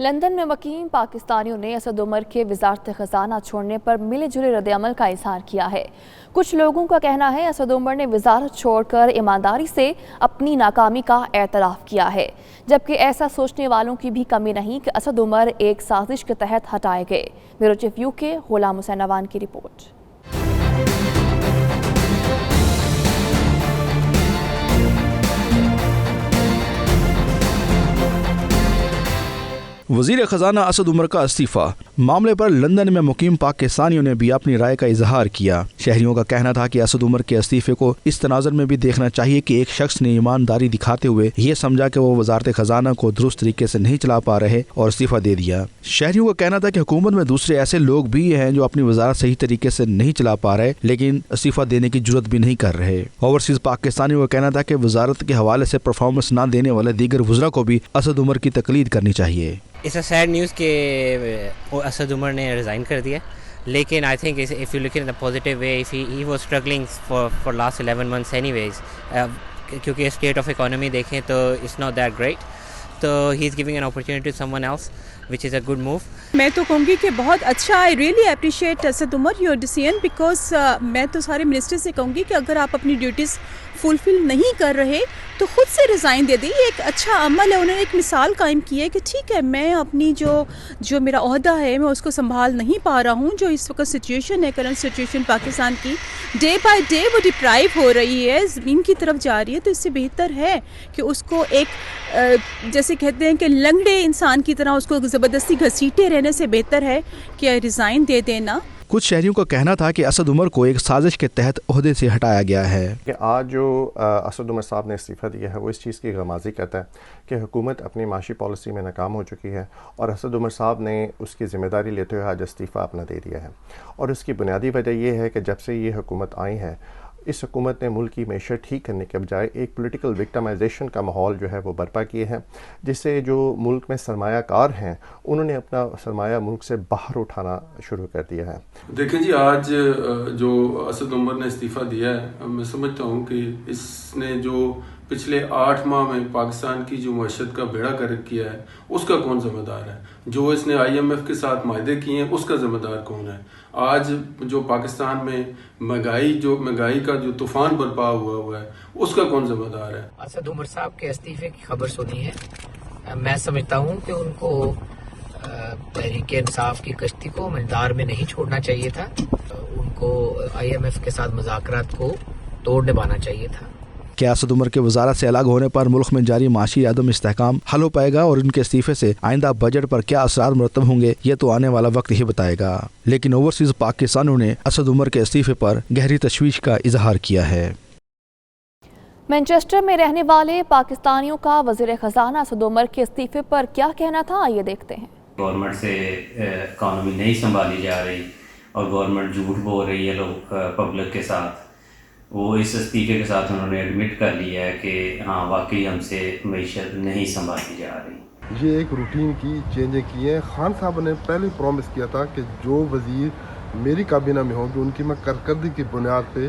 London میں مقیم پاکستانیوں نے اسد عمر کے وزارت خزانہ چھوڑنے پر ملے جلے رد عمل کا اظہار کیا ہے۔ کچھ لوگوں کا کہنا ہے اسد عمر نے وزارت چھوڑ کر ایمانداری سے اپنی ناکامی کا اعتراف کیا ہے، جبکہ ایسا سوچنے والوں کی بھی کمی نہیں کہ اسد عمر ایک سازش کے تحت ہٹائے گئے۔ بیورو چیف UK غلام حسین عوان کی رپورٹ۔ وزیر خزانہ اسد عمر کا استعفیٰ معاملے پر لندن میں مقیم پاکستانیوں نے بھی اپنی رائے کا اظہار کیا۔ شہریوں کا کہنا تھا کہ اسد عمر کے استعفے کو اس تناظر میں بھی دیکھنا چاہیے کہ ایک شخص نے ایمانداری دکھاتے ہوئے یہ سمجھا کہ وہ وزارت خزانہ کو درست طریقے سے نہیں چلا پا رہے اور استعفیٰ دے دیا۔ شہریوں کا کہنا تھا کہ حکومت میں دوسرے ایسے لوگ بھی ہیں جو اپنی وزارت صحیح طریقے سے نہیں چلا پا رہے لیکن استعفیٰ دینے کی جرت بھی نہیں کر رہے۔ اوورسیز پاکستانیوں کا کہنا تھا کہ وزارت کے حوالے سے پرفارمنس نہ دینے والے دیگر وزراء کو بھی اسد عمر کی تقلید کرنی چاہیے۔ It's a sad news کہ اسد عمر نے ریزائن کر دیا، لیکن I think if you look at it in a positive way, if he was struggling for last 11 months anyways, کیونکہ اسٹیٹ آف اکانومی دیکھیں تو it's not that great, تو he is giving an opportunity to someone else, which is a good move. میں تو کہوں گی کہ بہت اچھا، I really appreciate Asad Umar your decision because میں تو سارے منسٹر سے کہوں گی کہ اگر آپ اپنی ڈیوٹیز فلفل نہیں کر رہے تو خود سے ریزائن دے دیں۔ یہ ایک اچھا عمل ہے، انہوں نے ایک مثال قائم کی ہے کہ ٹھیک ہے میں اپنی جو میرا عہدہ ہے میں اس کو سنبھال نہیں پا رہا ہوں، جو اس وقت سچویشن ہے، کرنٹ سچویشن پاکستان کی ڈے بائی ڈے وہ ڈپرائیو ہو رہی ہے، زمین کی طرف جا رہی ہے، تو اس سے بہتر ہے کہ اس کو ایک جیسے کہتے ہیں کہ لنگڑے انسان کی طرح اس کو زبردستی گھسیٹے رہنے سے بہتر ہے کہ ریزائن دے دینا۔ کچھ شہریوں کا کہنا تھا کہ اسد عمر کو ایک سازش کے تحت عہدے سے ہٹایا گیا ہے کہ آج جو اسد عمر صاحب نے استعفیٰ دیا ہے وہ اس چیز کی غمازی کرتا ہے کہ حکومت اپنی معاشی پالیسی میں ناکام ہو چکی ہے اور اسد عمر صاحب نے اس کی ذمہ داری لیتے ہوئے آج استعفیٰ اپنا دے دیا ہے، اور اس کی بنیادی وجہ یہ ہے کہ جب سے یہ حکومت آئی ہے اس حکومت نے ملک کی معیشت ٹھیک کرنے کے بجائے ایک پولیٹیکل وکٹمائزیشن کا ماحول جو ہے وہ برپا کیے ہیں، جس سے جو ملک میں سرمایہ کار ہیں انہوں نے اپنا سرمایہ ملک سے باہر اٹھانا شروع کر دیا ہے۔ دیکھیں جی، آج جو اسد عمر نے استعفیٰ دیا ہے، میں سمجھتا ہوں کہ اس نے جو پچھلے 8 ماہ میں پاکستان کی جو معیشت کا بیڑا گرک کیا ہے اس کا کون ذمہ دار ہے؟ جو اس نے IMF کے ساتھ معاہدے کیے ہیں اس کا ذمہ دار کون ہے؟ آج جو پاکستان میں مہنگائی کا جو طوفان برپا ہوا ہے اس کا کون ذمہ دار ہے؟ اسد عمر صاحب کے استعفے کی خبر سنی ہے، میں سمجھتا ہوں کہ ان کو تحریک انصاف کی کشتی کو مزدار میں نہیں چھوڑنا چاہیے تھا، ان کو IMF کے ساتھ مذاکرات کو توڑ نبھانا چاہیے تھا۔ کیا اسد عمر کے وزارت سے الگ ہونے پر ملک میں جاری معاشی عدم استحکام حل ہو پائے گا اور ان کے استعفے سے آئندہ بجٹ پر کیا اثرات مرتب ہوں گے؟ یہ تو آنے والا وقت ہی بتائے گا، لیکن اوورسیز پاکستانیوں نے اسد عمر کے استعفے پر گہری تشویش کا اظہار کیا ہے۔ مانچسٹر میں رہنے والے پاکستانیوں کا وزیر خزانہ اسد عمر کے استعفے پر کیا کہنا تھا، آئیے دیکھتے ہیں۔ گورنمنٹ سے اکانومی نہیں سنبھالی جا رہی اور گورنمنٹ جھوٹ بول رہی ہے لوگ پبلک کے ساتھ، وہ اس استعفے کے ساتھ انہوں نے ایڈمٹ کر لیا ہے کہ ہاں واقعی ہم سے معیشت نہیں سنبھالی جا رہی۔ یہ ایک روٹین کی چینجیں کی ہیں۔ خان صاحب نے پہلے پرومس کیا تھا کہ جو وزیر میری کابینہ میں ہوں گے ان کی میں کارکردگی کی بنیاد پہ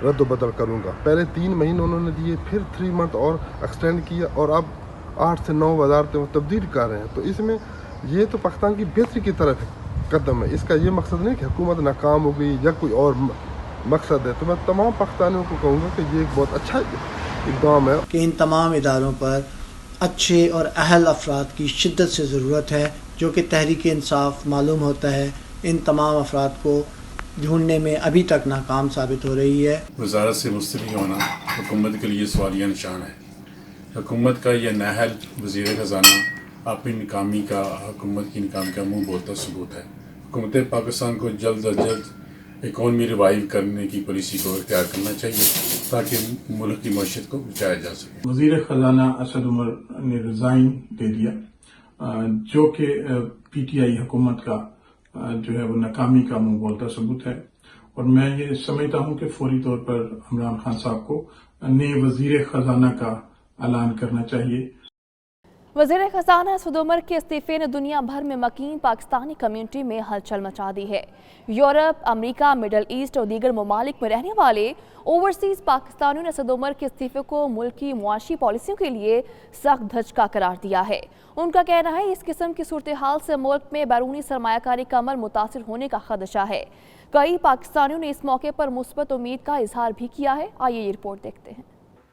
رد و بدل کروں گا۔ پہلے 3 مہینے انہوں نے دیے، پھر 3 منتھ اور ایکسٹینڈ کیا، اور اب 8 سے 9 وزارتیں وہ تبدیل کر رہے ہیں۔ تو اس میں یہ تو پاکستان کی بہتری کی طرف قدم ہے، اس کا یہ مقصد نہیں کہ حکومت ناکام ہو گئی یا کوئی اور مقصد ہے۔ تو میں تمام پاکستانیوں کو کہوں گا کہ یہ ایک بہت اچھا اقدام ہے کہ ان تمام اداروں پر اچھے اور اہل افراد کی شدت سے ضرورت ہے، جو کہ تحریک انصاف معلوم ہوتا ہے ان تمام افراد کو ڈھونڈنے میں ابھی تک ناکام ثابت ہو رہی ہے۔ وزارت سے مستعفی ہونا حکومت کے لیے سوالیہ نشان ہے۔ حکومت کا یہ نااہل وزیر خزانہ اپنی ناکامی کا، حکومت کی ناکامی کا منہ بولتا ثبوت ہے۔ حکومت پاکستان کو جلد از جلد اکانومی ریوائیو کرنے کی پالیسی کو اختیار کرنا چاہیے تاکہ ملک کی معیشت کو بچایا جا سکے۔ وزیر خزانہ اسد عمر نے ریزائن دے دیا، جو کہ PTI حکومت کا جو ہے وہ ناکامی کا منہ بولتا ثبوت ہے، اور میں یہ سمجھتا ہوں کہ فوری طور پر عمران خان صاحب کو نئے وزیر خزانہ کا اعلان کرنا چاہیے۔ वज़ीर ख़ज़ाना असद उमर के इस्तीफ़े ने दुनिया भर में मकीन पाकिस्तानी कम्यूनिटी में हलचल मचा दी है। यूरोप, अमेरिका, मिडल ईस्ट और दीगर ममालिक में रहने वाले ओवरसीज़ पाकिस्तानियों ने असद उमर के इस्तीफ़े को मुल्क की मुआशी पॉलिसियों के लिए सख्त धचका करार दिया है। उनका कहना है इस किस्म की सूरत हाल से मुल्क में बैरूनी सरमायाकारी का अमल मुतासिर होने का खदशा है। कई पाकिस्तानियों ने इस मौके पर मुस्बत उम्मीद का इजहार भी किया है। आइए ये रिपोर्ट देखते हैं।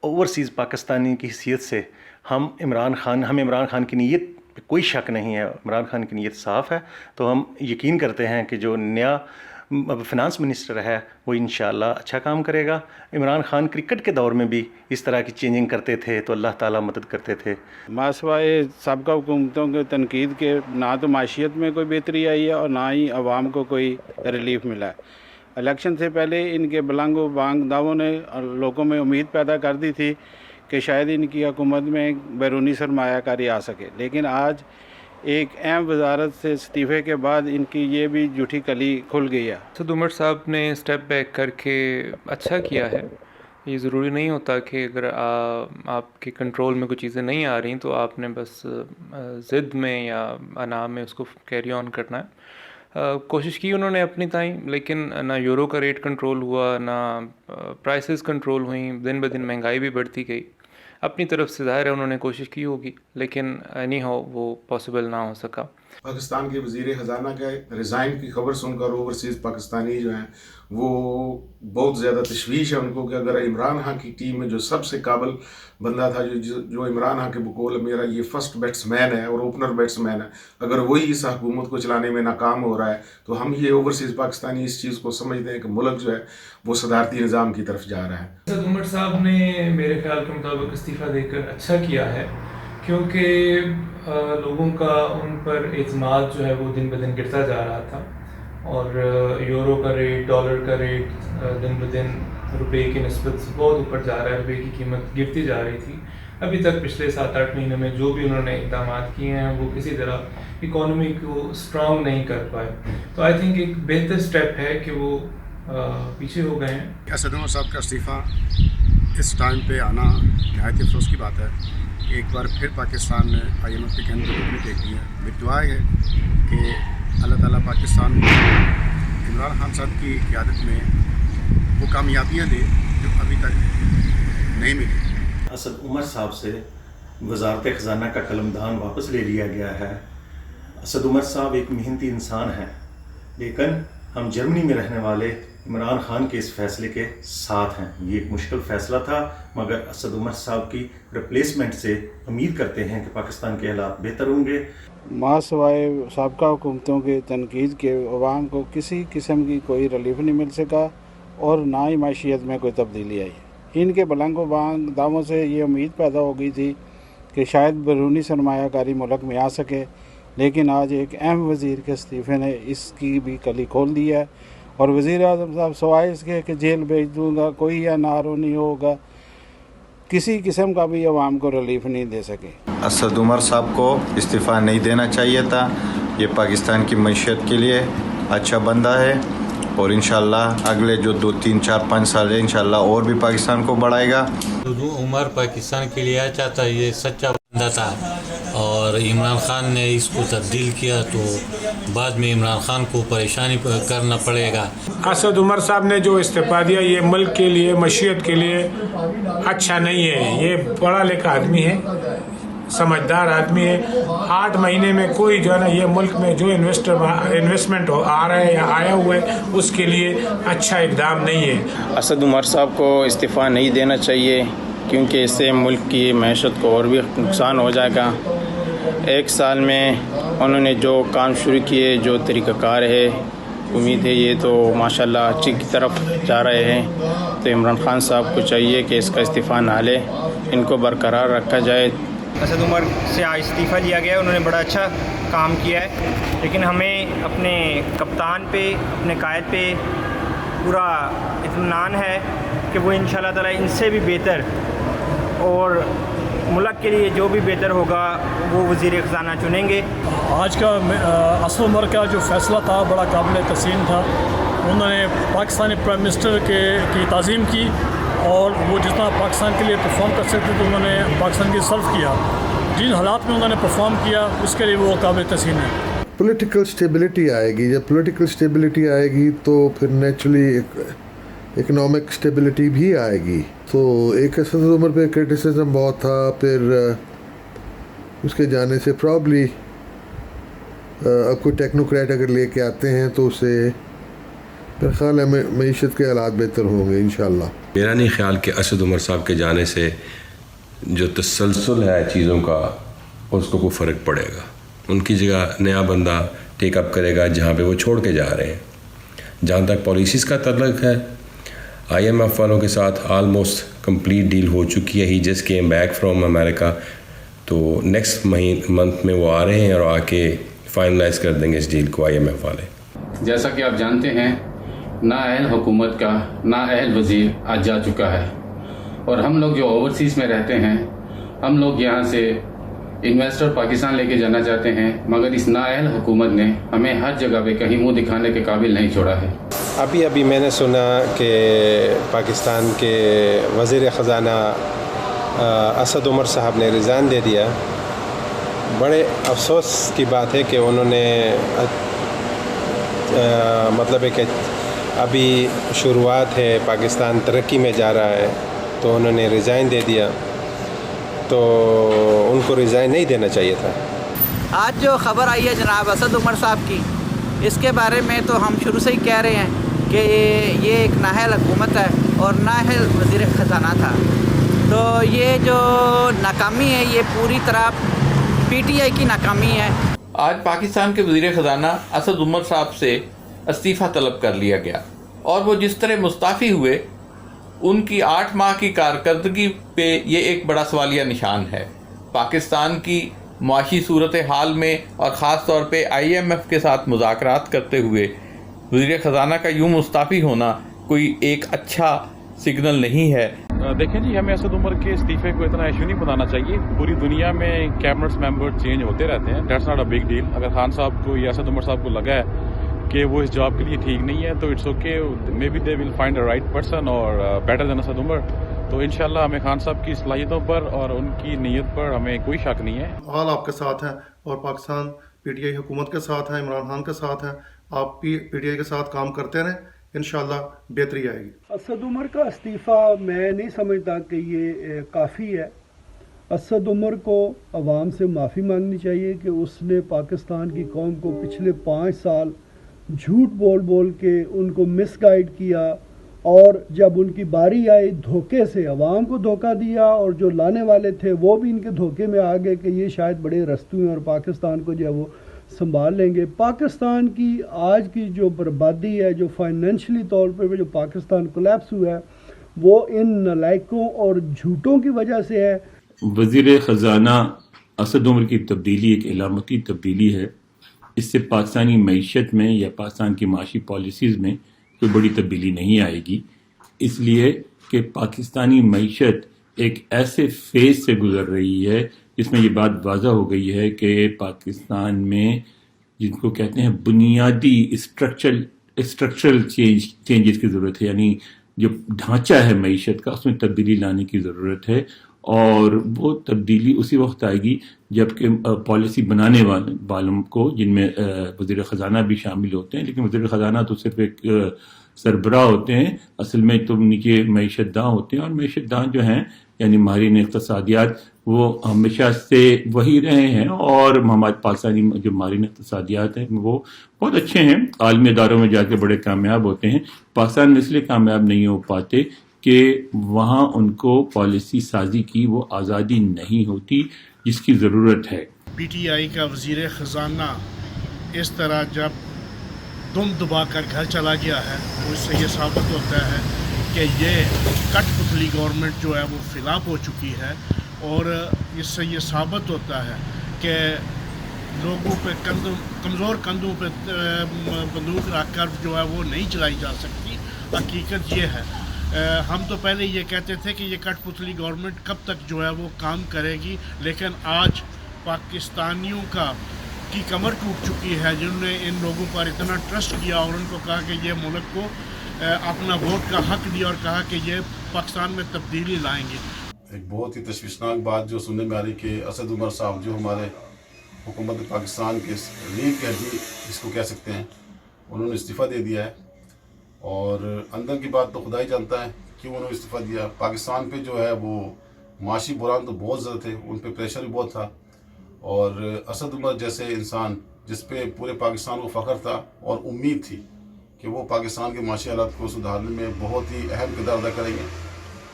ओवरसीज़ पाकिस्तानी की हैसियत से हमें इमरान खान की नीयत पे कोई शक नहीं है, इमरान खान की नीयत साफ़ है। तो हम यकीन करते हैं कि जो नया फिनांस मिनिस्टर है वो इंशाअल्लाह अच्छा काम करेगा। इमरान खान क्रिकेट के दौर में भी इस तरह की चेंजिंग करते थे तो अल्लाह ताला मदद करते थे। मासवाए सबका हुकूमतों के तनकीद के ना तो माशियत में कोई बेहतरी आई है और ना ही अवाम को कोई रिलीफ मिला है। इलेक्शन से पहले इनके बलंग बांग दावों ने लोगों में उम्मीद पैदा कर दी थी कि शायद इनकी हुकूमत में बैरूनी सरमायाकारी आ सके, लेकिन आज एक अहम वजारत से इस्तीफ़े के बाद इनकी ये भी झूठी कली खुल गई है। असद उमर साहब ने स्टेप बैक करके अच्छा किया है। ये ज़रूरी नहीं होता कि अगर आपके कंट्रोल में कुछ चीज़ें नहीं आ रही तो आपने बस ज़िद में या अना में उसको कैरी ऑन करना है। कोशिश की उन्होंने अपनी ताई, लेकिन ना यूरो का रेट कंट्रोल हुआ, ना प्राइसेस कंट्रोल हुई। दिन ब दिन महंगाई भी बढ़ती गई। अपनी तरफ से ज़ाहिर है उन्होंने कोशिश की होगी, लेकिन एनी हाउ वो पॉसिबल ना हो सका। पाकिस्तान के वज़ीर ख़ज़ाना के रिज़ाइन की खबर सुनकर ओवरसीज़ पाकिस्तानी जो हैं वो बहुत ज़्यादा तशवीश है उनको कि अगर इमरान खान की टीम में जो सबसे काबिल बंदा था, जो इमरान खान के बकौल मेरा ये फर्स्ट बैट्समैन है और ओपनर बैट्समैन है, अगर वही इस हुकूमत को चलाने में नाकाम हो रहा है तो हम ये ओवरसीज़ पाकिस्तानी इस चीज़ को समझते हैं कि मुल्क जो है वो सदारती निज़ाम की तरफ जा रहा है। असद उमर साहब ने मेरे ख्याल के मुताबिक इस्तीफ़ा देकर अच्छा किया है, क्योंकि लोगों का उन पर एतमाद जो है वो दिन ब दिन गिरता जा रहा था और यूरो का रेट, डॉलर का रेट दिन ब दिन रुपए की निस्बत से बहुत ऊपर जा रहा है। रुपए की कीमत गिरती जा रही थी। अभी तक पिछले 7-8 महीने में जो भी उन्होंने इक़दाम किए हैं वो किसी तरह इकॉनमी को स्ट्रॉन्ग नहीं कर पाए। तो आई थिंक एक बेहतर स्टेप है कि वो पीछे हो गए हैं। असद उमर साहब का इस्तीफ़ा इस टाइम पे आना नहायत अफसोस की बात है। एक बार फिर पाकिस्तान ने IMF के कहने को देख लिया। मेरी दुआ है कि अल्लाह ताला पाकिस्तान इमरान खान साहब की क़यादत में वो कामयाबियाँ दे जो अभी तक नहीं मिली। असद उमर साहब से वज़ारत ख़ज़ाना का कलमदान वापस ले लिया गया है। असद उमर साहब एक मेहनती इंसान हैं, लेकिन हम जर्मनी में रहने वाले इमरान खान के इस फैसले के साथ हैं। ये एक मुश्किल फ़ैसला था, मगर असद उमर साहब की रिप्लेसमेंट से उम्मीद करते हैं कि पाकिस्तान के हालात बेहतर होंगे। मासवाए सबका हुकूमतों के तनकीद के अवाम को किसी किस्म की कोई रिलीफ नहीं मिल सका और ना ही माशियत में कोई तब्दीली आई। इनके बलंग बांग दावों से ये उम्मीद पैदा हो गई थी कि शायद बैरूनी सरमायाकारी मुल्क में आ सके, लेकिन आज एक अहम वज़ीर के इस्तीफ़े ने इसकी भी कली खोल दी है। और वज़ीर आज़म साहब सवाए इसके कि जेल भेज दूँगा, कोई या नारो नहीं होगा, किसी किस्म का भी अवाम को रिलीफ नहीं दे सके। असद उमर साहब को इस्तीफ़ा नहीं देना चाहिए था। ये पाकिस्तान की मईशत के लिए अच्छा बंदा है और इंशाअल्लाह अगले जो 2, 3, 4, 5 साल है इंशाअल्लाह और भी पाकिस्तान को बढ़ाएगा। उमर पाकिस्तान के लिए अच्छा था, ये सच्चा बंदा था और इमरान खान ने इसको तब्दील किया तो बाद में इमरान खान को परेशानी करना पड़ेगा। असद उमर साहब ने जो इस्तीफ़ा दिया ये मुल्क के लिए, मशीयत के लिए अच्छा नहीं है। ये पढ़ा लिखा आदमी है, समझदार आदमी है। 8 महीने में कोई जो है ना ये मुल्क में जो इन्वेस्टमेंट आ रहा है या आया हुआ है उसके लिए अच्छा इकदाम नहीं है। असद उमर साहब को इस्तीफ़ा नहीं देना चाहिए, क्योंकि इससे मुल्क की मैशत को और भी नुकसान हो जाएगा। 1 साल में उन्होंने जो काम शुरू किए, जो तरीक़ाकार है, उम्मीद है ये तो माशाल्लाह अच्छी की तरफ जा रहे हैं। तो इमरान खान साहब को चाहिए कि इसका इस्तीफ़ा ना ले, इनको बरकरार रखा जाए। असद उमर से इस्तीफ़ा लिया गया, उन्होंने बड़ा अच्छा काम किया है, लेकिन हमें अपने कप्तान पे, अपने कायद पे पूरा इत्मीनान है कि वो इंशाअल्लाह ताला इनसे भी बेहतर और मुल्क के लिए जो भी बेहतर होगा वो वज़ीर ख़ज़ाना चुनेंगे। आज का असद उमर का जो फ़ैसला था बड़ा काबिल तस्लीम था। उन्होंने पाकिस्तानी प्राइम मिनिस्टर की ताज़ीम की और वो जितना पाकिस्तान के लिए परफॉर्म कर सकते थे उन्होंने पाकिस्तान की सर्व किया। जिन हालात में उन्होंने परफॉर्म किया उसके लिए वो काबिल तस्लीम है। पॉलिटिकल स्टेबिलिटी आएगी, जब पॉलिटिकल स्टेबिलिटी आएगी तो फिर नेचुरली इकोनॉमिक स्टेबिलिटी भी आएगी। तो एक असद उमर पे क्रिटिसिज्म बहुत था, फिर उसके जाने से प्रॉब्ली अब कोई टेक्नोक्रेट अगर लेके आते हैं तो उसे मेरा ख्याल है मईशत के हालात बेहतर होंगे इंशाल्लाह। मेरा नहीं ख्याल कि असद उमर साहब के जाने से जो तसलसल है चीज़ों का उसको कोई फ़र्क पड़ेगा। उनकी जगह नया बंदा टेक अप करेगा जहाँ पे वो छोड़ के जा रहे हैं। जहाँ तक पॉलिसीज़ का तल्लुक़ है, IMF वालों के साथ आलमोस्ट कंप्लीट डील हो चुकी है। He just came back from America, तो नेक्स्ट मंथ में वो आ रहे हैं और आके फाइनलाइज कर देंगे इस डील को IMF वाले। जैसा कि आप जानते हैं, नाअहल हुकूमत का नाअहल वज़ीर आज जा चुका है और हम लोग जो ओवरसीज़ में रहते हैं, हम लोग यहाँ से इन्वेस्टर पाकिस्तान लेके जाना चाहते हैं, मगर इस नाअहल हुकूमत ने हमें हर जगह पे कहीं मुंह दिखाने के काबिल नहीं छोड़ा है। अभी मैंने सुना कि पाकिस्तान के वज़ीर ख़ज़ाना असद उमर साहब ने रिज़ाइन दे दिया। बड़े अफसोस की बात है कि उन्होंने मतलब है कि अभी शुरुआत है, पाकिस्तान तरक्की में जा रहा है, तो उन्होंने रिज़ाइन दे दिया। तो उनको रिज़ाइन नहीं देना चाहिए था। आज जो ख़बर आई है जनाब असद उमर साहब की, इसके बारे में तो हम शुरू से ही कह रहे हैं कि ये एक नाअहल हुकूमत है और नाअहल वज़ीर ख़ज़ाना था। तो ये जो नाकामी है ये पूरी तरह PTI की नाकामी है। आज पाकिस्तान के वज़ीर ख़ज़ाना असद उमर साहब से इस्तीफ़ा तलब कर लिया गया और वो जिस तरह मुस्ताफ़ी हुए, उनकी 8 माह की कारकर्दगी पे ये एक बड़ा सवालिया निशान है। पाकिस्तान की मुआशी सूरत हाल में और ख़ास तौर पे IMF के साथ मुज़ाकरात करते हुए वज़ीर ख़ज़ाना का यूँ मुस्ताफ़ी होना कोई एक अच्छा सिग्नल नहीं है। देखें जी, हमें असद उमर के इस्तीफ़े को इतना इशू नहीं बनाना चाहिए। पूरी दुनिया में कैबिनेट मेंबर चेंज होते रहते हैं, that's not a big deal. अगर खान साहब को या असद उमर साहब को लगा है कि वो इस जॉब के लिए ठीक नहीं है तो it's okay, may be they will find a right person और बेटर देन असद उमर। तो इंशाल्लाह हमें खान साहब की सलाहियतों पर और उनकी नीयत पर हमें कोई शक नहीं है। हाल आपके साथ है और पाकिस्तान PTI हुकूमत के साथ है, इमरान खान के साथ है। आप PTI के साथ काम करते रहें, इंशाल्लाह बेहतरी आएगी। असद उमर का इस्तीफ़ा मैं नहीं समझता कि ये काफ़ी है। असद उमर को आवाम से माफ़ी मांगनी चाहिए कि उसने पाकिस्तान की कौम को पिछले 5 साल झूठ बोल के उनको मिसगाइड किया और जब उनकी बारी आई धोखे से आवाम को धोखा दिया और जो लाने वाले थे वो भी इनके धोखे में आ गए कि ये शायद बड़े रस्तू हैं और पाकिस्तान को जो है वो संभाल लेंगे। पाकिस्तान की आज की जो बर्बादी है, जो फाइनेंशियली तौर पे जो पाकिस्तान कोलैप्स हुआ है, वो इन नालायकों और झूठों की वजह से है। वज़ीर ख़ज़ाना असद उमर की तब्दीली एक इलामती तब्दीली है। इससे पाकिस्तानी मईशत में या पाकिस्तान की माशी पॉलिसीज़ में कोई बड़ी तब्दीली नहीं आएगी, इसलिए कि पाकिस्तानी मईशत एक ऐसे फेज़ से गुज़र रही है जिसमें ये बात वाज़ा हो गई है कि पाकिस्तान में जिनको कहते हैं बुनियादी स्ट्रक्चरल चेंजेस की ज़रूरत है, यानी जो ढांचा है मईशत का उसमें तब्दीली लाने की ज़रूरत है। और वो तब्दीली उसी वक्त आएगी जबकि पॉलिसी बनाने वालों को, जिनमें वज़ीर ख़ज़ाना भी शामिल होते हैं, लेकिन वज़ीर ख़ज़ाना तो सिर्फ एक सरबराह होते हैं, असल में तो नीचे मईशतदां होते हैं। और मईशतदां जो हैं यानी माहिरीन इक़्तिसादियात वो हमेशा से वही रहे हैं और हमारे पाकिस्तानी जो माहिरीन इक़्तिसादियात हैं वो बहुत अच्छे हैं, आलमी इदारों में जाके बड़े कामयाब होते हैं। पाकिस्तान में इसलिए कामयाब नहीं हो पाते कि वहाँ उनको पॉलिसी साजी की वो आज़ादी नहीं होती जिसकी ज़रूरत है। PTI का वज़ीर ख़ज़ाना इस तरह जब दुम दबा कर घर चला गया है तो इससे ये साबित होता है कि ये कठपुतली गवर्नमेंट जो है वो फ़िलाप हो चुकी है और इससे ये साबित होता है कि लोगों पे कमज़ोर कंधों पे बंदूक रख कर जो है वो नहीं चलाई जा सकती। हकीकत ये है, हम तो पहले ये कहते थे कि ये कठपुतली गवर्नमेंट कब तक जो है वो काम करेगी, लेकिन आज पाकिस्तानियों की कमर टूट चुकी है जिन्होंने इन लोगों पर इतना ट्रस्ट किया और उनको कहा कि ये मुल्क को अपना वोट का हक दिया और कहा कि ये पाकिस्तान में तब्दीली लाएंगे। एक बहुत ही तशवीशनाक बात जो सुनने में आ रही कि असद उमर साहब जो हमारे हुकूमत पाकिस्तान के लीग के हदी इसको कह सकते हैं, उन्होंने इस्तीफ़ा दे दिया है। और अंदर की बात तो खुदा ही जानता है क्यों उन्होंने इस्तीफ़ा दिया। पाकिस्तान पे जो है वो माशी बुरान तो बहुत ज़्यादा थे, उन पे प्रेशर भी बहुत था। और असद उमर जैसे इंसान जिस पे पूरे पाकिस्तान को फ़ख्र था और उम्मीद थी कि वो पाकिस्तान के माशी हालात को सुधारने में बहुत ही अहम किरदार अदा करेंगे,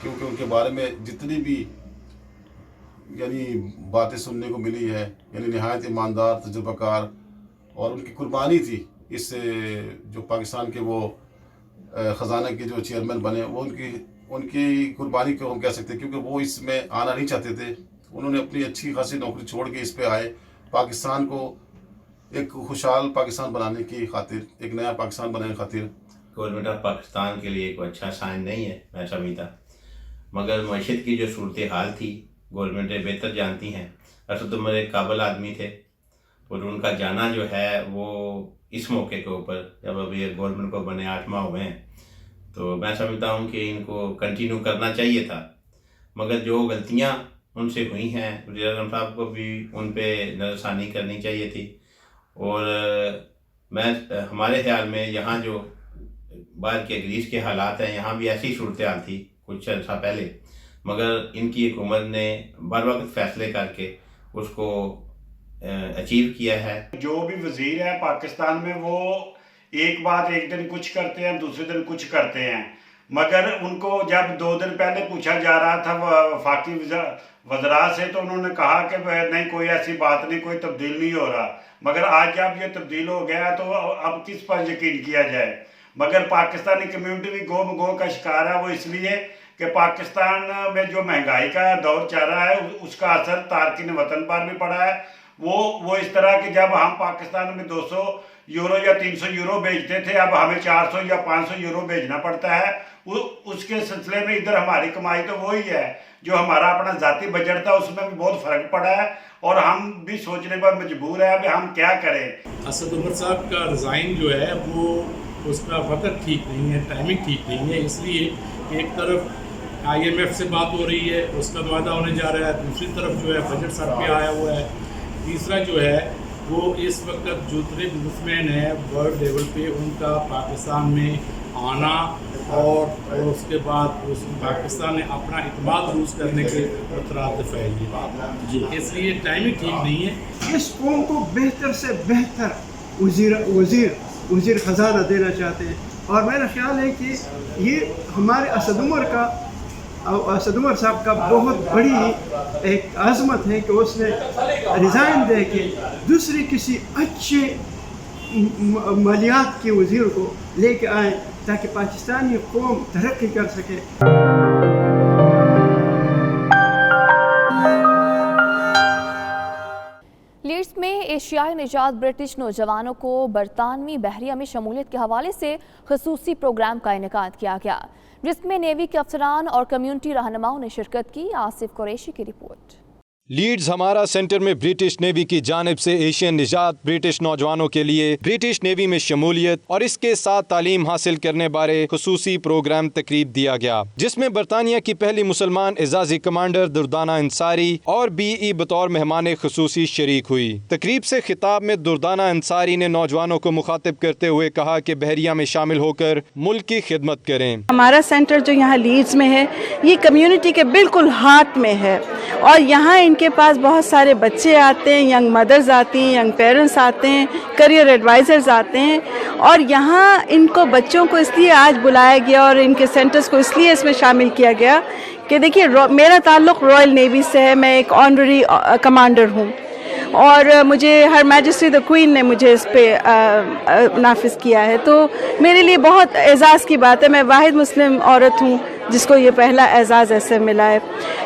क्योंकि उनके बारे में जितनी भी यानी बातें सुनने को मिली है, यानी नहायत ईमानदार, तजुर्बाकार, और उनकी कुर्बानी थी इस जो पाकिस्तान के वो ख़जाना के जो चेयरमैन बने, वो उनकी कुर्बानी को हम कह सकते हैं, क्योंकि वो इसमें आना नहीं चाहते थे। उन्होंने अपनी अच्छी खासी नौकरी छोड़ के इस पे आए, पाकिस्तान को एक खुशहाल पाकिस्तान बनाने की खातिर, एक नया पाकिस्तान बनाने की खातिर। गवर्नमेंट ऑफ पाकिस्तान के लिए कोई अच्छा साइन नहीं है मैं समझता, मगर मईशत की जो सूरत हाल थी गवर्नमेंटें बेहतर जानती हैं। असद उमर एक काबिल आदमी थे और उनका जाना जो है वो इस मौके के ऊपर, जब अभी गवर्नमेंट को बने 8 माह हुए हैं, तो मैं समझता हूँ कि इनको कंटिन्यू करना चाहिए था। मगर जो गलतियाँ उनसे हुई हैं, वज़ीर आज़म साहब को भी उन पर नज़रसानी करनी चाहिए थी। और हमारे ख्याल में यहाँ जो बाहर के ग्रीस के हालात हैं, यहाँ भी ऐसी सूरत हाल थी कुछ अर्सा पहले, मगर इनकी हुकूमत ने बर वक्त फ़ैसले करके उसको अचीव किया है। जो भी वज़ीर है पाकिस्तान में वो एक बात एक दिन कुछ करते हैं, दूसरे दिन कुछ करते हैं, मगर उनको जब 2 दिन पहले पूछा जा रहा था वफाकी वज़रा से, तो उन्होंने कहा कि नहीं कोई ऐसी बात नहीं, कोई तब्दील नहीं हो रहा। मगर आज जब ये तब्दील हो गया तो अब किस पर यकीन किया जाए। मगर पाकिस्तानी कम्यूनिटी भी गो का शिकार है, वो इसलिए कि पाकिस्तान में जो महंगाई का दौर चल रहा है उसका असर तारकिन वतन पर भी पड़ा है। वो इस तरह कि जब हम पाकिस्तान में 200 यूरो या 300 यूरो भेजते थे, अब हमें 400 या 500 यूरो भेजना पड़ता है। उसके सिलसिले में इधर हमारी कमाई तो वही है, जो हमारा अपना ज़ाती बजट था उसमें भी बहुत फ़र्क पड़ा है, और हम भी सोचने पर मजबूर है अब हम क्या करें। असद उमर साहब का रिज़ाइन जो है वो उसका वक्त ठीक नहीं है, टाइमिंग ठीक नहीं है, इसलिए एक तरफ IMF से बात हो रही है, उसका वादा होने जा रहा है, दूसरी तरफ जो है बजट सर पे आया हुआ है, तीसरा जो है वो इस वक्त जो जितने बिजनेसमैन हैं वर्ल्ड लेवल पे उनका पाकिस्तान में आना और उसके बाद उस पाकिस्तान ने अपना इत्मीनान लूज करने के खतरात फैली बात, इसलिए टाइमिंग ठीक नहीं है। इस कौम को बेहतर से बेहतर वज़ीर ख़जाना देना चाहते हैं, और मेरा ख्याल है कि ये हमारे असद उमर साहब का बहुत बड़ी एक आज़मत है कि उसने रिज़ाइन दे के दूसरी किसी अच्छे मालियात के वज़ीर को लेके आए ताकि पाकिस्तानी कौम तरक्की कर सके। लीड्स में एशियाई निजात ब्रिटिश नौजवानों को बरतानवी बहरिया में शमूलियत के हवाले से खसूसी प्रोग्राम का इनेकाद किया गया, जिसमें नेवी के अफसरान और कम्युनिटी रहनुमाओं ने शिरकत की। आसिफ कुरैशी की रिपोर्ट। लीड्स हमारा सेंटर में ब्रिटिश नेवी की जानिब से एशियन निजात ब्रिटिश नौजवानों के लिए ब्रिटिश नेवी में शमूलियत और इसके साथ तालीम हासिल करने बारे खुसूसी प्रोग्राम तकरीब दिया गया, जिसमें बरतानिया की पहली मुसलमान एजाजी कमांडर दुर्दाना अंसारी और BE बतौर मेहमान खुसूसी शरीक हुई। तकरीब से खिताब में दुर्दाना अंसारी ने नौजवानों को मुखातिब करते हुए कहा कि बहरिया में शामिल होकर मुल्क की खिदमत करें। हमारा सेंटर जो यहाँ लीड्स में है ये कम्युनिटी के बिल्कुल हार्ट में है, और यहाँ इनके पास बहुत सारे बच्चे आते हैं, यंग मदर्स आती हैं, यंग पेरेंट्स आते हैं, करियर एडवाइज़र्स आते हैं, और यहाँ इनको बच्चों को इसलिए आज बुलाया गया और इनके सेंटर्स को इसलिए इसमें शामिल किया गया कि देखिए मेरा ताल्लुक़ रॉयल नेवी से है, मैं एक ऑनररी कमांडर हूँ, और मुझे हर मैजेस्टी द क्वीन ने मुझे इस पे नाफिज किया है, तो मेरे लिए बहुत एजाज़ की बात है। मैं वाहिद मुस्लिम औरत हूँ जिसको ये पहला एजाज़ ऐसे मिला है,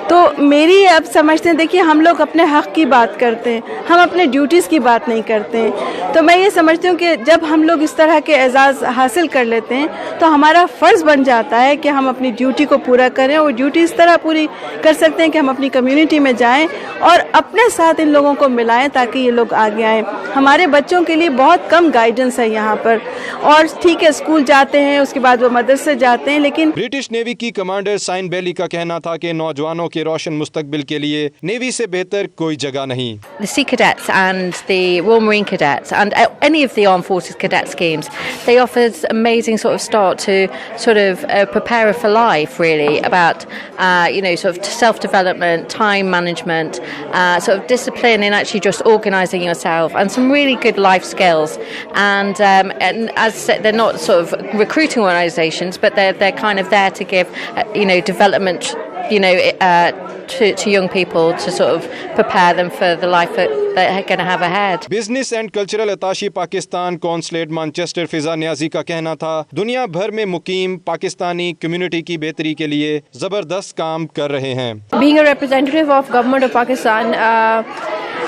तो मेरी अब समझते हैं, देखिए हम लोग अपने हक़ की बात करते हैं, हम अपने ड्यूटीज़ की बात नहीं करते हैं, तो मैं ये समझती हूँ कि जब हम लोग इस तरह के एजाज़ हासिल कर लेते हैं तो हमारा फ़र्ज़ बन जाता है कि हम अपनी ड्यूटी को पूरा करें, और ड्यूटी इस तरह पूरी कर सकते हैं कि हम अपनी कम्यूनिटी में जाएँ और अपने साथ इन लोगों को मिलाएँ ताकि ये लोग आगे आएँ। हमारे बच्चों के लिए बहुत कम गाइडेंस है यहाँ पर, और ठीक है स्कूल जाते हैं, उसके बाद वो मदरसे जाते हैं, लेकिन ब्रिटिश नेवी की की कमांडर साइन बेली का कहना था कि नौजवानों के रोशन मुस्तकबिल के लिए नेवी से बेहतर कोई जगह नहीं। The Sea Cadets and the Royal Marine Cadets and any of the Armed Forces cadet schemes, they offer amazing sort of start to sort of prepare for life, really, about sort of self-development, time management, sort of discipline in actually just organising yourself, and some really good life skills. And as I said, they're not sort of recruiting organisations, but they're kind of there to give development to young people to sort of prepare them for the life that they're going to have ahead. Business and cultural attaché Pakistan consulate Manchester Fiza Niazi का कहना था, दुनिया भर में मुकीम Pakistani community की बेहतरी के लिए जबरदस्त काम कर रहे हैं। Being a representative of government of Pakistan,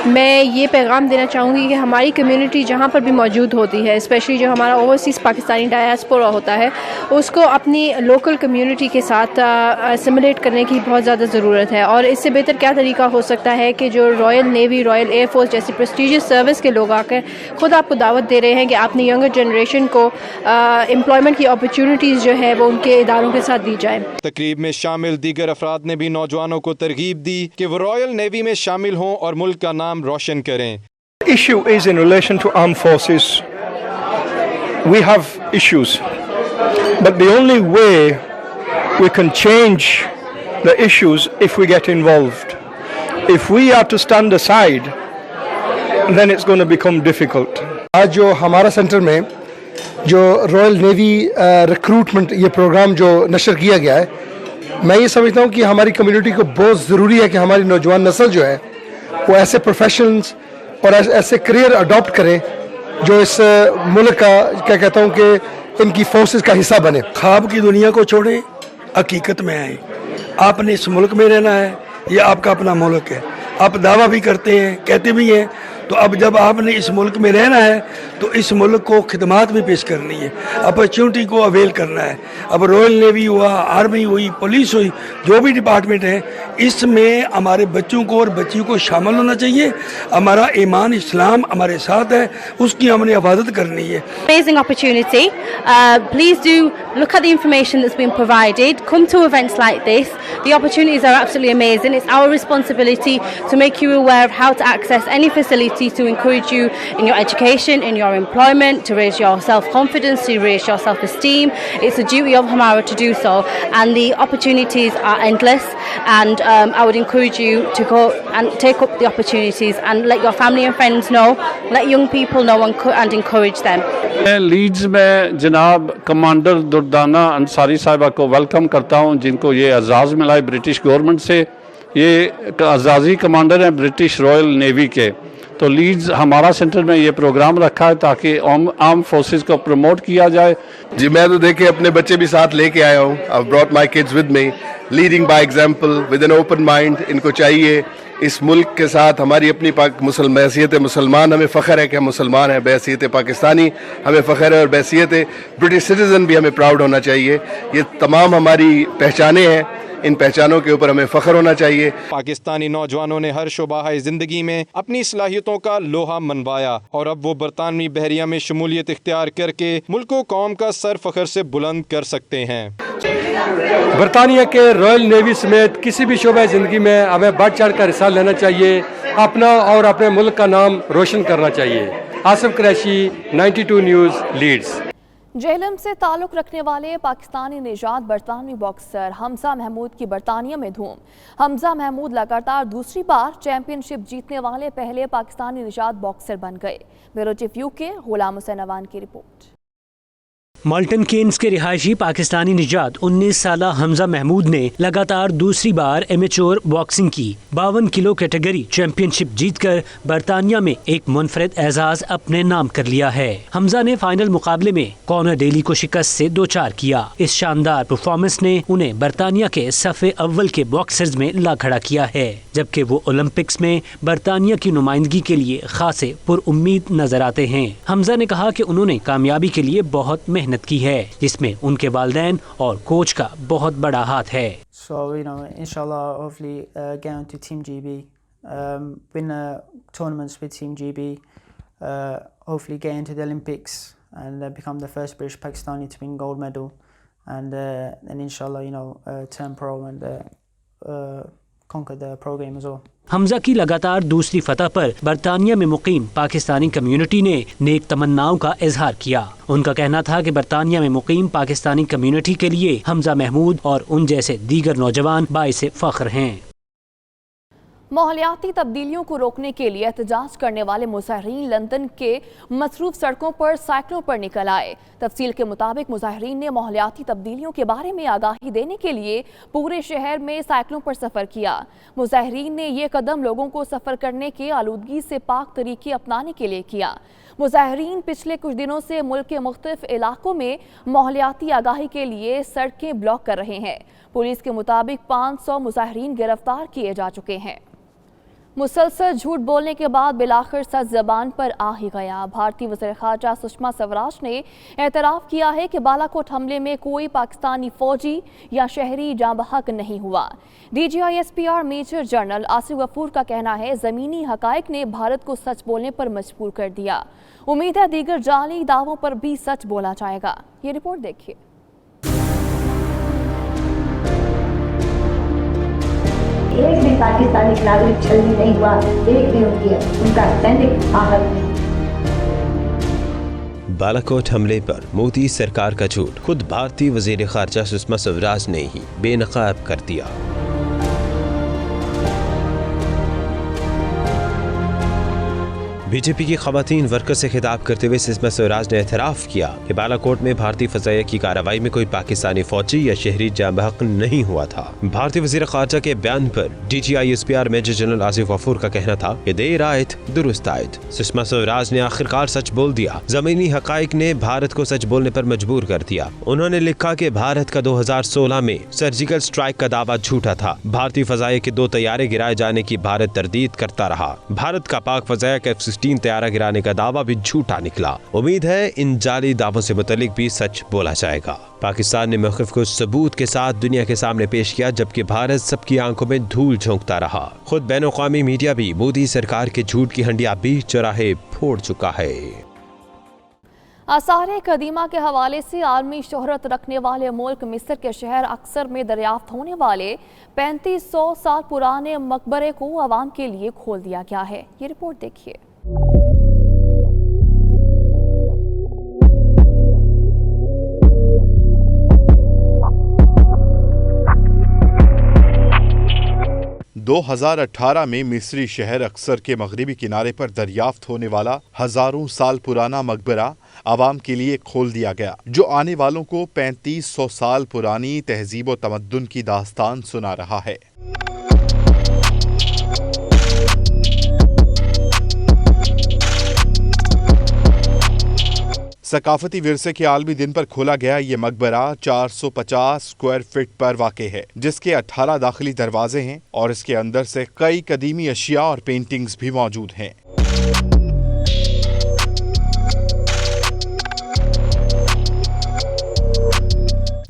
मैं ये पैगाम देना चाहूँगी कि हमारी कम्युनिटी जहाँ पर भी मौजूद होती है, स्पेशली जो हमारा ओवरसीज़ पाकिस्तानी डायस्पोरा होता है, उसको अपनी लोकल कम्युनिटी के साथ असिमिलेट करने की बहुत ज़्यादा ज़रूरत है। और इससे बेहतर क्या तरीका हो सकता है कि जो royal navy, royal air force जैसी प्रेस्टिजियस सर्विस के लोग आकर खुद आपको दावत दे रहे हैं कि अपनी यंगर जनरेशन को एम्प्लॉयमेंट की अपॉर्चुनिटीज़ जो है वो उनके इदारों के साथ दी जाए। तकरीब में शामिल दीगर अफराद ने भी नौजवानों को तरगीब दी कि वो रॉयल नेवी में शामिल हों और मुल्क का नाम रोशन करें। Issue is in relation to armed forces. We have issues, but the only way we can change the issues if we get involved. If we are to stand aside, then it's going to become difficult. आज जो हमारा centre में जो royal navy recruitment ये programme जो नशर किया गया है, मैं ये समझता हूँ कि हमारी कम्युनिटी को बहुत ज़रूरी है कि हमारी नौजवान नस्ल जो है वो ऐसे प्रोफेशनल्स और ऐसे करियर अडॉप्ट करें जो इस मुल्क का क्या कहता हूँ कि इनकी फोर्सेस का हिस्सा बने। ख्वाब की दुनिया को छोड़ें, हकीकत में आए। आपने इस मुल्क में रहना है, ये आपका अपना मुल्क है। आप दावा भी करते हैं, कहते भी हैं, तो अब जब आपने इस मुल्क में रहना है तो इस मुल्क को खिदमात भी पेश करनी है, अपॉर्चुनिटी को अवेल करना है। अब रॉयल नेवी हुआ, आर्मी हुई, पुलिस हुई, जो भी डिपार्टमेंट है, इसमें हमारे बच्चों को और बच्चियों को शामिल होना चाहिए। हमारा ईमान इस्लाम हमारे साथ है, उसकी हमने हिफाजत करनी है। Amazing opportunity. Please do look at the information that's been provided. Come to events like this. The opportunities are absolutely amazing. It's our responsibility to make you aware of how to access any facility to encourage you in your education, in your employment, to raise your self-confidence, to raise your self-esteem. It's a duty of Hamara to do so, and the opportunities are endless, and I would encourage you to go and take up the opportunities and let your family and friends know, let young people know and encourage them. मैं Leeds में जनाब commander Durdana Ansari साहिबा को welcome करता हूं, जिनको ये एजाज़ मिला है ब्रिटिश गवर्नमेंट से। ये एजाज़ी कमांडर हैं ब्रिटिश रॉयल नेवी के। तो लीड्स हमारा सेंटर में ये प्रोग्राम रखा है ताकि आर्म फोर्सेस को प्रमोट किया जाए। जी मैं तो देखे अपने बच्चे भी साथ लेके आया हूँ। I brought my kids with me, leading by example with an open mind. इनको चाहिए इस मुल्क के साथ हमारी अपनी हैसियत मुसलमान, हमें फ़ख्र है कि हम मुसलमान हैं, बहैसियत पाकिस्तानी हमें फ़ख्र है, और बहैसियत ब्रिटिश सिटीज़न भी हमें प्राउड होना चाहिए। ये तमाम हमारी पहचानें हैं, इन पहचानों के ऊपर हमें फ़ख्र होना चाहिए। पाकिस्तानी नौजवानों ने हर शोबाह ज़िंदगी में अपनी सलाहियतों का लोहा मनवाया और अब वो बरतानवी बहरिया में शमूलियत इख्तियार करके मुल्क व कौम का सर फ़ख्र से बुलंद कर सकते हैं। बरतानिया के रॉयल नेवी समेत किसी भी शोबे ज़िंदगी में हमें बढ़ चढ़ कर हिस्सा लेना चाहिए, अपना और अपने मुल्क का नाम रोशन करना चाहिए। Asif Qureshi, 92 news, Leeds. जेहलम से ताल्लुक़ रखने वाले पाकिस्तानी निजात बरतानवी बॉक्सर हमजा महमूद की बरतानिया में धूम। हमजा महमूद लगातार दूसरी बार चैंपियनशिप जीतने वाले पहले पाकिस्तानी निजात बॉक्सर बन गए। Bureau chief UK Ghulam Hussain Awan की रिपोर्ट। माल्टन केन्स के रिहायशी पाकिस्तानी निजात 19 साल हमजा महमूद ने लगातार दूसरी बार एमेच्योर बॉक्सिंग की 52 किलो कैटेगरी चैंपियनशिप जीतकर बरतानिया में एक मुनफरद एजाज अपने नाम कर लिया है। हमजा ने फाइनल मुकाबले में कॉनर डेली को शिकस्त से 2-4 किया। इस शानदार परफॉर्मेंस ने उन्हें बरतानिया के सफ़े अव्वल के बॉक्सर्स में ला खड़ा किया है, जबकि वो ओलंपिक्स में बरतानिया की नुमाइंदगी के लिए खासे पुरउम्मीद नजर आते हैं। हमजा ने कहा कि उन्होंने कामयाबी के लिए बहुत मेहनत की है, जिसमें उनके वालिदैन और कोच का बहुत बड़ा हाथ है। So inshallah, hopefully get on to Team GB, win tournaments with Team GB, hopefully get into the Olympics and become the first British Pakistani to win gold medal. and inshallah, turn pro and conquer the pro game as well. Hamza की लगातार दूसरी फतह पर बरतानिया में मुकीम Pakistani community ने नेक तमन्नाओं का इजहार किया। उनका कहना था कि बरतानिया में मुकीम पाकिस्तानी कम्युनिटी के लिए हमजा महमूद और उन जैसे दीगर नौजवान बाइसे फख्र हैं। माहौलियाती तब्दीलियों को रोकने के लिए एहतजाज करने वाले मुजाहिरीन लंदन के मसरूफ सड़कों पर साइकिलों पर निकल आए। तफसील के मुताबिक मुजाहिरीन ने माहौलियाती तब्दीलियों के बारे में आगाही देने के लिए पूरे शहर में साइकिलों पर सफ़र किया। मुजाहिरीन ने ये कदम लोगों को सफ़र करने के आलूदगी से पाक तरीके अपनाने के लिए किया। मुजाहिरीन पिछले कुछ दिनों से मुल्क के मुख्तलिफ इलाकों में माहौलियाती आगाही के लिए सड़कें ब्लॉक कर रहे हैं। पुलिस के मुताबिक 500 मुजाहिरीन गिरफ्तार किए जा चुके हैं। मुसलसल झूठ बोलने के बाद बिलाखिर सच ज़बान पर आ ही गया। भारतीय वज़ीर ख़ारजा सुषमा स्वराज ने एतराफ़ किया है कि बालाकोट हमले में कोई पाकिस्तानी फ़ौजी या शहरी जाँ बहक नहीं हुआ। DGISPR major general Asif Ghafoor का कहना है ज़मीनी हक़ाइक़ ने भारत को सच बोलने पर मजबूर कर दिया। उम्मीद है दीगर जाली दावों पर भी सच बोला जाएगा। ये रिपोर्ट देखिए। एक भी पाकिस्तानी नागरिक छलनी नहीं हुआ, एक भी उनका सैनिक आहत नहीं। बालाकोट हमले पर मोदी सरकार का झूठ खुद भारतीय वजीर खारजा सुषमा स्वराज ने ही बेनकाब कर दिया। बीजेपी की खवातीन वर्कर से खिताब करते हुए सुषमा स्वराज ने एतराफ़ किया कि बालाकोट में भारतीय फ़ज़ाइया की कार्रवाई में कोई पाकिस्तानी फौजी या शहरी जाँ बहक नहीं हुआ था। भारतीय वज़ीर ख़ारजा के बयान पर DGISPR major general Asif Ghafoor का कहना था कि देर आयत दुरुस्त आयत। सुषमा स्वराज ने आखिरकार सच बोल दिया। ज़मीनी हक़ाइक़ ने भारत को सच बोलने पर मजबूर कर दिया। उन्होंने लिखा कि भारत का 2016 में सर्जिकल स्ट्राइक का दावा झूठा था। भारतीय फ़ज़ाइया के 2 तैयारे गिराए जाने की भारत तरदीद करता रहा। भारत का पाक फ़ज़ाइया का F-16 तैयारा गिराने का दावा भी झूठा निकला। उम्मीद है इन जाली दावों से मुतल्लिक भी सच बोला जाएगा। पाकिस्तान ने मौक़िफ़ को सबूत के साथ दुनिया के सामने पेश किया, जबकि भारत सबकी आंखों में धूल झोंकता रहा। खुद बैनुल-अक़वामी मीडिया भी मोदी सरकार के झूठ की हंडिया बीच चौराहे फोड़ चुका है। आसार कदीमा के हवाले से आलमी शोहरत रखने वाले मुल्क मिस्र के शहर अक्सर में दरियाफ्त होने वाले 3500 साल पुराने मकबरे को आवाम के लिए खोल दिया गया है। ये रिपोर्ट देखिए। दो 2018 में मिस्री शहर अक्सर के मगरबी किनारे पर दरियाफ्त होने वाला हजारों साल पुराना मकबरा आवाम के लिए खोल दिया गया, जो आने वालों को 3500 साल पुरानी तहजीब व तमद्दुन की दास्तान सुना रहा है। सकाफती विरसे के आलमी दिन पर खोला गया ये मकबरा 450 स्क्वायर फीट पर वाक़ है, जिसके 18 दाखिली दरवाजे हैं और इसके अंदर से कई कदीमी अशिया और पेंटिंग्स भी मौजूद हैं।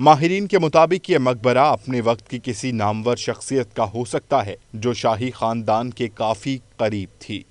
माहिरीन के मुताबिक ये मकबरा अपने वक्त की किसी नामवर शख्सियत का हो सकता है, जो शाही खानदान के काफी करीब थी।